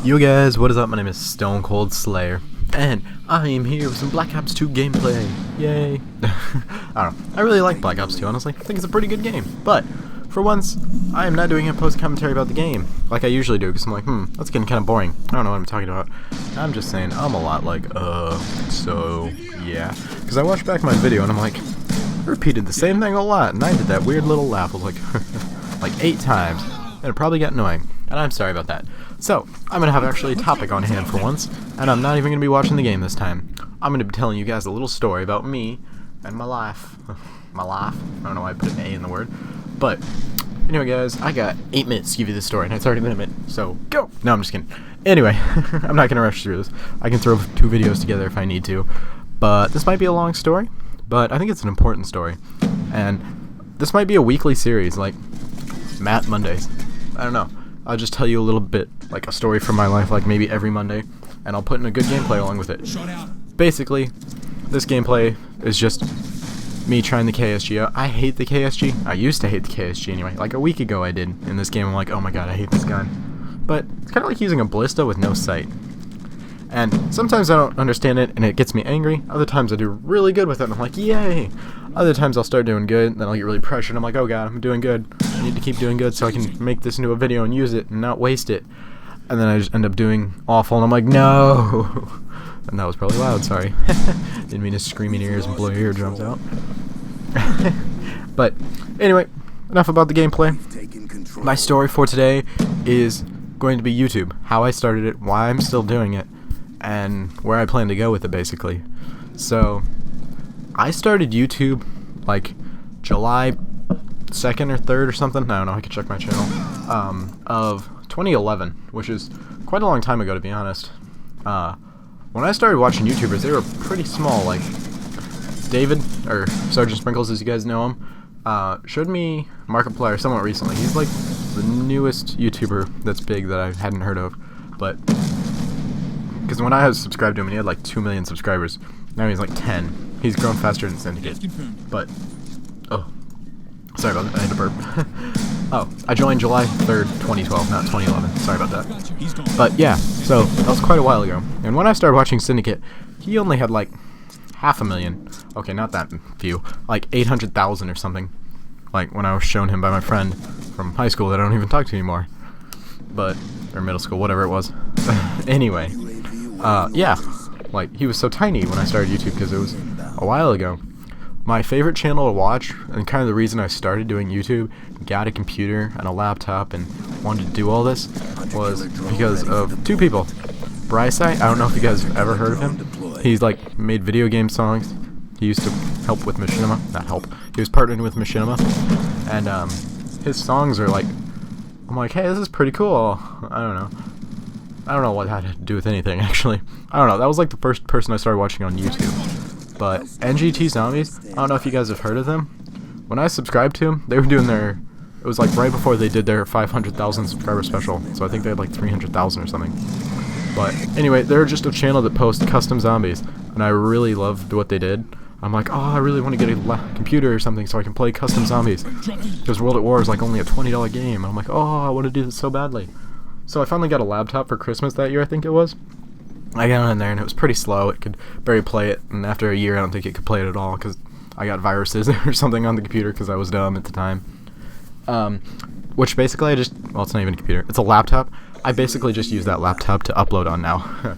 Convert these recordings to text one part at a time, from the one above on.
Yo guys, what is up? My name is StoneKoldSlayer, and I am here with some Black Ops 2 gameplay. Yay! I don't know. I really like Black Ops 2, honestly. I think it's a pretty good game. But, for once, I am not doing a post-commentary about the game, like I usually do, because I'm like, that's getting kind of boring. I don't know what I'm talking about. I'm just saying, I'm a lot like, so, yeah. Because I watched back my video, and I'm like, I repeated the same thing a lot, and I did that weird little laugh, I was like 8 times, and it probably got annoying. And I'm sorry about that. So, I'm going to have actually a topic on hand for once, and I'm not even going to be watching the game this time. I'm going to be telling you guys a little story about me and my life. My life? I don't know why I put an A in the word. But, anyway guys, I got 8 minutes to give you this story, and it's already been a minute, so go! No, I'm just kidding. Anyway, I'm not going to rush through this. I can throw 2 videos together if I need to. But this might be a long story, but I think it's an important story. And this might be a weekly series, like Matt Mondays. I don't know. I'll just tell you a little bit, like a story from my life, like maybe every Monday, and I'll put in a good gameplay along with it. Basically, this gameplay is just me trying the KSG out. I hate the KSG. I used to hate the KSG anyway. Like a week ago I did in this game. I'm like, oh my god, I hate this gun. But it's kind of like using a ballista with no sight. And sometimes I don't understand it, and it gets me angry. Other times I do really good with it, and I'm like, yay! Other times I'll start doing good, then I'll get really pressured, and I'm like, oh god, I'm doing good. I need to keep doing good so I can make this into a video and use it and not waste it. And then I just end up doing awful, and I'm like, no! And that was probably loud, sorry. Didn't mean to scream in your ears and blow your eardrums out. But, anyway, enough about the gameplay. My story for today is going to be YouTube. How I started it, why I'm still doing it, and where I plan to go with it, basically. So, I started YouTube, like, July 2nd or 3rd or something, I don't know, I can check my channel, of 2011, which is quite a long time ago, to be honest. When I started watching YouTubers, they were pretty small, like, David, or Sergeant Sprinkles as you guys know him, showed me Markiplier somewhat recently. He's like the newest YouTuber that's big that I hadn't heard of, but because when I was subscribed to him, he had like 2 million subscribers. Now he's like 10. He's grown faster than Syndicate. But, oh, sorry about that, I had to burp. Oh, I joined July 3rd, 2012, not 2011. Sorry about that. But yeah, so that was quite a while ago. And when I started watching Syndicate, he only had like 500,000. Okay, not that few. Like 800,000 or something. Like when I was shown him by my friend from high school that I don't even talk to anymore. But, or middle school, whatever it was. Anyway. Yeah, like, he was so tiny when I started YouTube because it was a while ago. My favorite channel to watch, and kind of the reason I started doing YouTube, got a computer and a laptop and wanted to do all this, was because of 2 people. Bryce, I don't know if you guys have ever heard of him. He's, like, made video game songs. He used to help with Machinima. Not help. He was partnering with Machinima. And, his songs are, like, I'm like, hey, this is pretty cool. I don't know what that had to do with anything, actually. I don't know, that was like the first person I started watching on YouTube. But NGT Zombies, I don't know if you guys have heard of them. When I subscribed to them, they were doing their, it was like right before they did their 500,000 subscriber special. So I think they had like 300,000 or something. But anyway, they're just a channel that posts custom zombies. And I really loved what they did. I'm like, oh, I really want to get a computer or something so I can play custom zombies. Because World at War is like only a $20 game. And I'm like, oh, I want to do this so badly. So I finally got a laptop for Christmas that year, I think it was. I got in there and it was pretty slow. It could barely play it, and after a year I don't think it could play it at all because I got viruses or something on the computer because I was dumb at the time. Which basically well, it's not even a computer, it's a laptop. I basically just use that laptop to upload on now.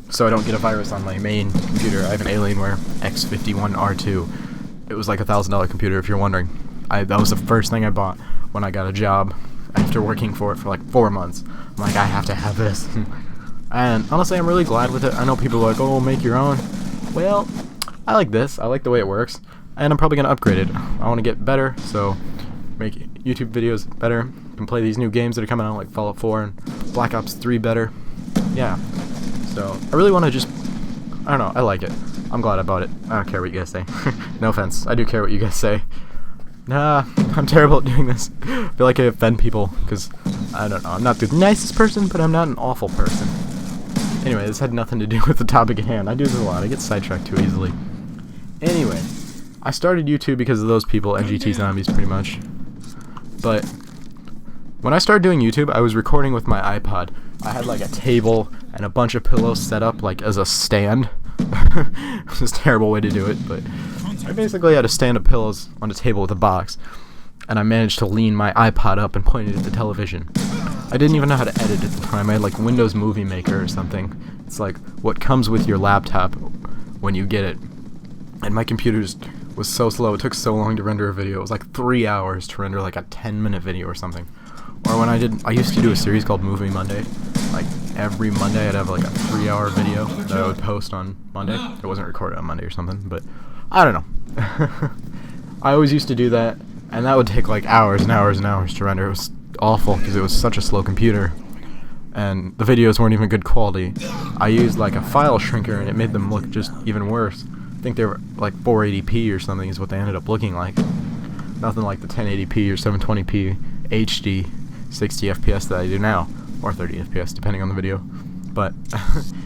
So I don't get a virus on my main computer. I have an Alienware X51R2. It was like a $1,000 computer if you're wondering. That was the first thing I bought when I got a job. After working for it for like 4 months, I'm like, I have to have this. And honestly, I'm really glad with it. I know people are like, oh, make your own. Well, I like this. I like the way it works. And I'm probably going to upgrade it. I want to get better, so make YouTube videos better. And play these new games that are coming out, like Fallout 4 and Black Ops 3 better. Yeah. So, I really want to just, I don't know, I like it. I'm glad I bought it. I don't care what you guys say. No offense. I do care what you guys say. Nah, I'm terrible at doing this. I feel like I offend people, because, I don't know, I'm not the nicest person, but I'm not an awful person. Anyway, this had nothing to do with the topic at hand. I do this a lot. I get sidetracked too easily. Anyway, I started YouTube because of those people, NGT Zombies, pretty much. But when I started doing YouTube, I was recording with my iPod. I had like a table and a bunch of pillows set up like as a stand. It was a terrible way to do it, but I basically had a stand of pillows on a table with a box, and I managed to lean my iPod up and point it at the television. I didn't even know how to edit at the time. I had like Windows Movie Maker or something. It's like what comes with your laptop when you get it. And my computer just was so slow. It took so long to render a video. It was like 3 hours to render like a 10-minute video or something. Or when I used to do a series called Movie Monday. Like every Monday I'd have like a 3-hour video that I would post on Monday. It wasn't recorded on Monday or something, but I don't know. I always used to do that, and that would take like hours and hours and hours to render. It was awful because it was such a slow computer, and the videos weren't even good quality. I used like a file shrinker, and it made them look just even worse. I think they were like 480p or something is what they ended up looking like. Nothing like the 1080p or 720p HD 60 FPS that I do now, or 30 FPS depending on the video. But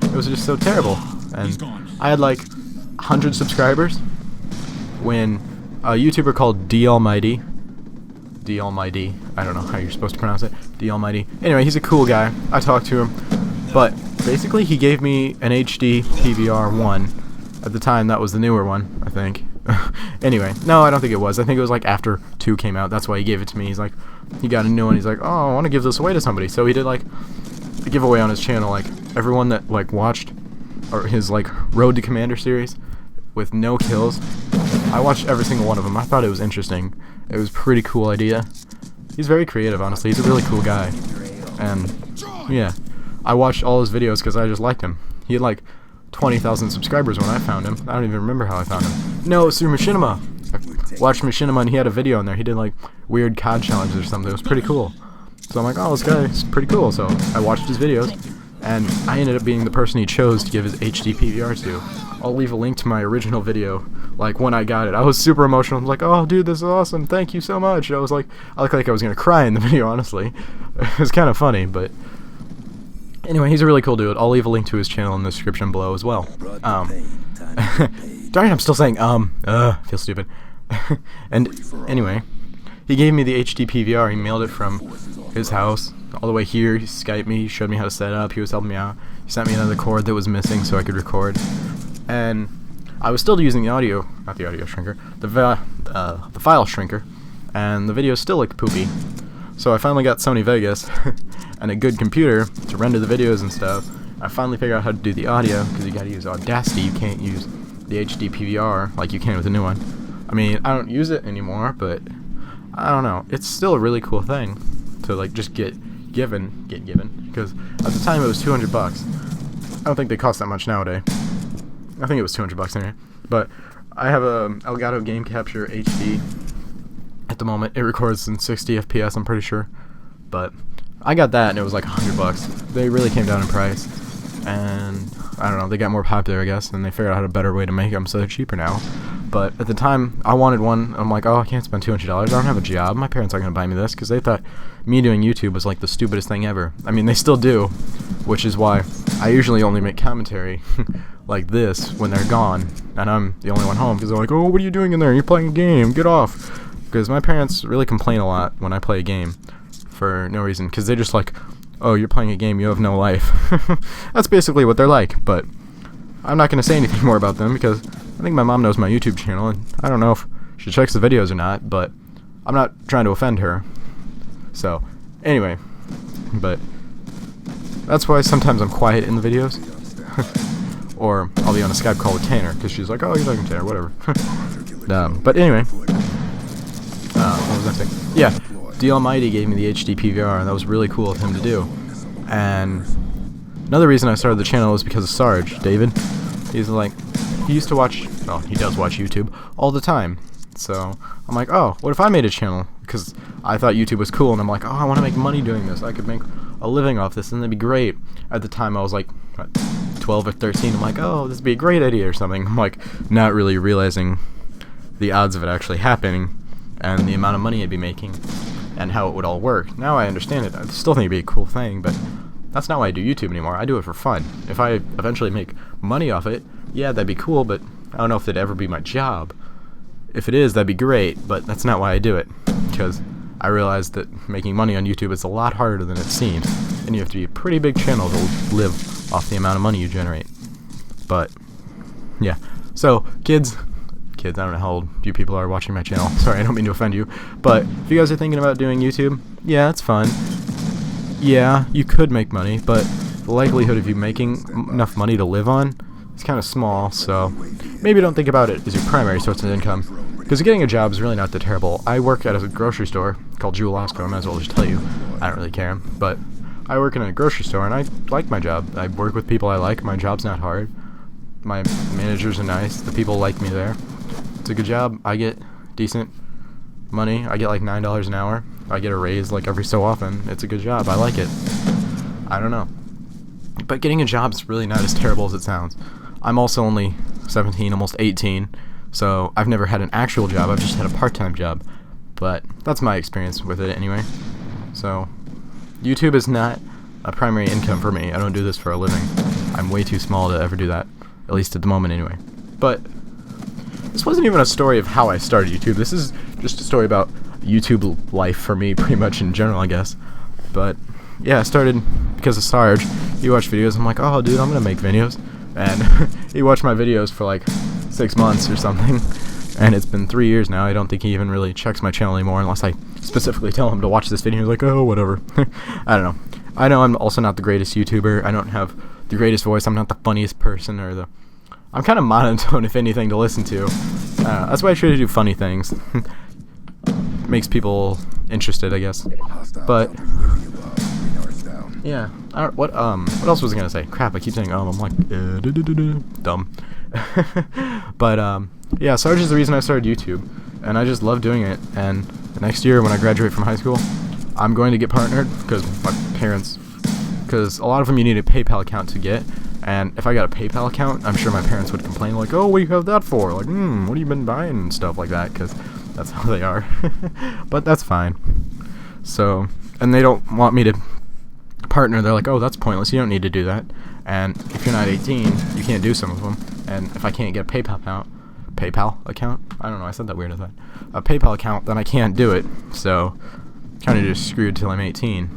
it was just so terrible, and I had like 100 subscribers when a YouTuber called D Almighty, I don't know how you're supposed to pronounce it, D Almighty. Anyway, he's a cool guy. I talked to him, but basically he gave me an HD PVR 1. At the time, that was the newer one, I think. Anyway, no, I don't think it was. I think it was like after 2 came out. That's why he gave it to me. He's like, he got a new one. He's like, oh, I want to give this away to somebody. So he did like a giveaway on his channel. Like everyone that like watched or his like Road to Commander series with no kills, I watched every single one of them. I thought it was interesting. It was a pretty cool idea. He's very creative, honestly. He's a really cool guy. And yeah, I watched all his videos because I just liked him. He had like 20,000 subscribers when I found him. I don't even remember how I found him. No, it was through Machinima. I watched Machinima and he had a video on there. He did like weird COD challenges or something. It was pretty cool. So I'm like, oh, this guy is pretty cool. So I watched his videos, and I ended up being the person he chose to give his HD PVR to. I'll leave a link to my original video, like when I got it. I was super emotional. I was like, oh, dude, this is awesome. Thank you so much. I looked like I was going to cry in the video, honestly. It was kind of funny, but anyway, he's a really cool dude. I'll leave a link to his channel in the description below as well. Darn it, I'm still saying, feel stupid. And anyway, he gave me the HD PVR. He mailed it from his house all the way here. He Skyped me, he showed me how to set up, he was helping me out. He sent me another cord that was missing so I could record. And I was still using the audio, not the audio shrinker, the file shrinker, and the video still looked poopy. So I finally got Sony Vegas and a good computer to render the videos and stuff. I finally figured out how to do the audio, because you gotta use Audacity. You can't use the HD PVR like you can with the new one. I mean, I don't use it anymore, but I don't know. It's still a really cool thing to like just get given, because at the time it was $200. I don't think they cost that much nowadays. I think it was $200 anyway. But I have a Elgato Game Capture HD at the moment. It records in 60 FPS, I'm pretty sure. But I got that and it was like $100. They really came down in price, and I don't know, they got more popular, I guess, and they figured out a better way to make them, so they're cheaper now. But at the time, I wanted one. I'm like, oh, I can't spend $200. I don't have a job. My parents aren't going to buy me this, because they thought me doing YouTube was like the stupidest thing ever. I mean, they still do, which is why I usually only make commentary like this when they're gone, and I'm the only one home, because they're like, oh, what are you doing in there? You're playing a game. Get off. Because my parents really complain a lot when I play a game for no reason, because they're just like, oh, you're playing a game, you have no life. That's basically what they're like, but I'm not going to say anything more about them, because I think my mom knows my YouTube channel, and I don't know if she checks the videos or not, but I'm not trying to offend her. So, anyway, but that's why sometimes I'm quiet in the videos. Or I'll be on a Skype call with Tanner, because she's like, oh, you're talking to Tanner, whatever. But anyway, what was I saying? Yeah, D Almighty gave me the HD PVR, and that was really cool of him to do. And another reason I started the channel was because of Sarge, David. He's like, he used to watch, well, he does watch YouTube all the time. So I'm like, oh, what if I made a channel? Because I thought YouTube was cool, and I'm like, oh, I want to make money doing this. I could make a living off this, and that'd be great. At the time, I was like, what, 12 or 13. I'm like, oh, this would be a great idea or something. I'm like, not really realizing the odds of it actually happening, and the amount of money I'd be making, and how it would all work. Now I understand it. I still think it'd be a cool thing, but that's not why I do YouTube anymore. I do it for fun. If I eventually make money off it, yeah, that'd be cool, but I don't know if it'd ever be my job. If it is, that'd be great, but that's not why I do it, because I realized that making money on YouTube is a lot harder than it seems, and you have to be a pretty big channel to live off the amount of money you generate. But yeah, so kids, I don't know how old you people are watching my channel. Sorry, I don't mean to offend you, but if you guys are thinking about doing YouTube, yeah, it's fun. Yeah, you could make money, but the likelihood of you making enough money to live on is kind of small, so maybe don't think about it as your primary source of income, because getting a job is really not that terrible. I work at a grocery store called Jewel Osco. I might as well just tell you. I don't really care, but I work in a grocery store, and I like my job. I work with people I like. My job's not hard. My managers are nice. The people like me there. It's a good job. I get decent money. I get like $9 an hour. I get a raise like every so often. It's a good job. I like it. I don't know. But getting a job is really not as terrible as it sounds. I'm also only 17, almost 18, so I've never had an actual job. I've just had a part-time job. But that's my experience with it anyway. So YouTube is not a primary income for me. I don't do this for a living. I'm way too small to ever do that, at least at the moment anyway. But this wasn't even a story of how I started YouTube. This is just a story about YouTube life for me, pretty much in general, I guess. But yeah, I started because of Sarge. He watched videos. I'm like, oh, dude, I'm gonna make videos. And he watched my videos for like 6 months or something. And it's been 3 years now. I don't think he even really checks my channel anymore unless I specifically tell him to watch this video. He's like, oh, whatever. I don't know. I know I'm also not the greatest YouTuber. I don't have the greatest voice. I'm not the funniest person or the... I'm kind of monotone, if anything, to listen to. That's why I try to do funny things. Makes people interested, I guess. But yeah, what else was I gonna say? Crap, I keep saying I'm like dumb. But yeah, Sarge is the reason I started YouTube, and I just love doing it. And the next year, when I graduate from high school, I'm going to get partnered because my parents, because a lot of them you need a PayPal account to get. And if I got a PayPal account, I'm sure my parents would complain, like, oh, what do you have that for? Like, what have you been buying? And stuff like that, because that's how they are. But that's fine. So, and they don't want me to partner. They're like, oh, that's pointless. You don't need to do that. And if you're not 18, you can't do some of them. And if I can't get a PayPal account? I don't know, I said that weird, I thought. A PayPal account, then I can't do it. So, kind of just screwed till I'm 18.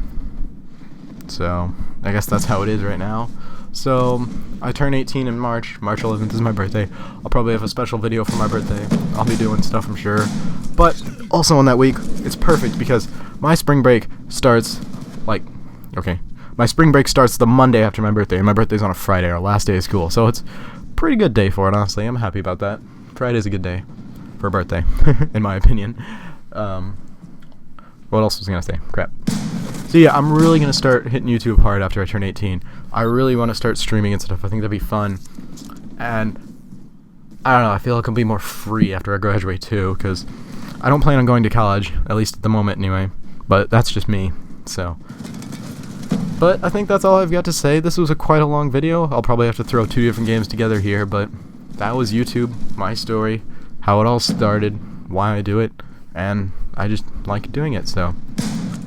So, I guess that's how it is right now. So, I turn 18 in March. March 11th is my birthday. I'll probably have a special video for my birthday. I'll be doing stuff, I'm sure. But, also on that week, it's perfect because my spring break starts, my spring break starts the Monday after my birthday, and my birthday's on a Friday, our last day of school. So, it's a pretty good day for it, honestly. I'm happy about that. Friday's a good day for a birthday, in my opinion. What else was I gonna say? Crap. So yeah, I'm really going to start hitting YouTube hard after I turn 18. I really want to start streaming and stuff. I think that'd be fun. And I don't know, I feel like I'll be more free after I graduate too, because I don't plan on going to college, at least at the moment anyway. But that's just me, so. But I think that's all I've got to say. This was quite a long video. I'll probably have to throw 2 different games together here, but that was YouTube, my story, how it all started, why I do it, and I just like doing it, so.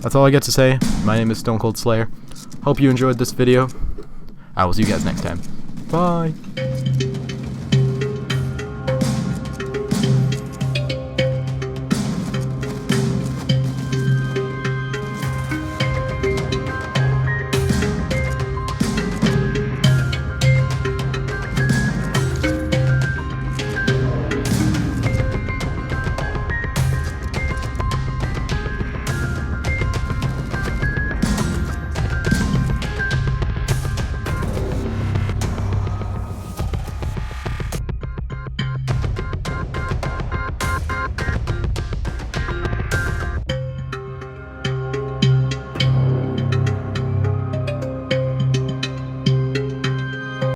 That's all I get to say. My name is StoneKoldSlayer. Hope you enjoyed this video. I will see you guys next time. Bye!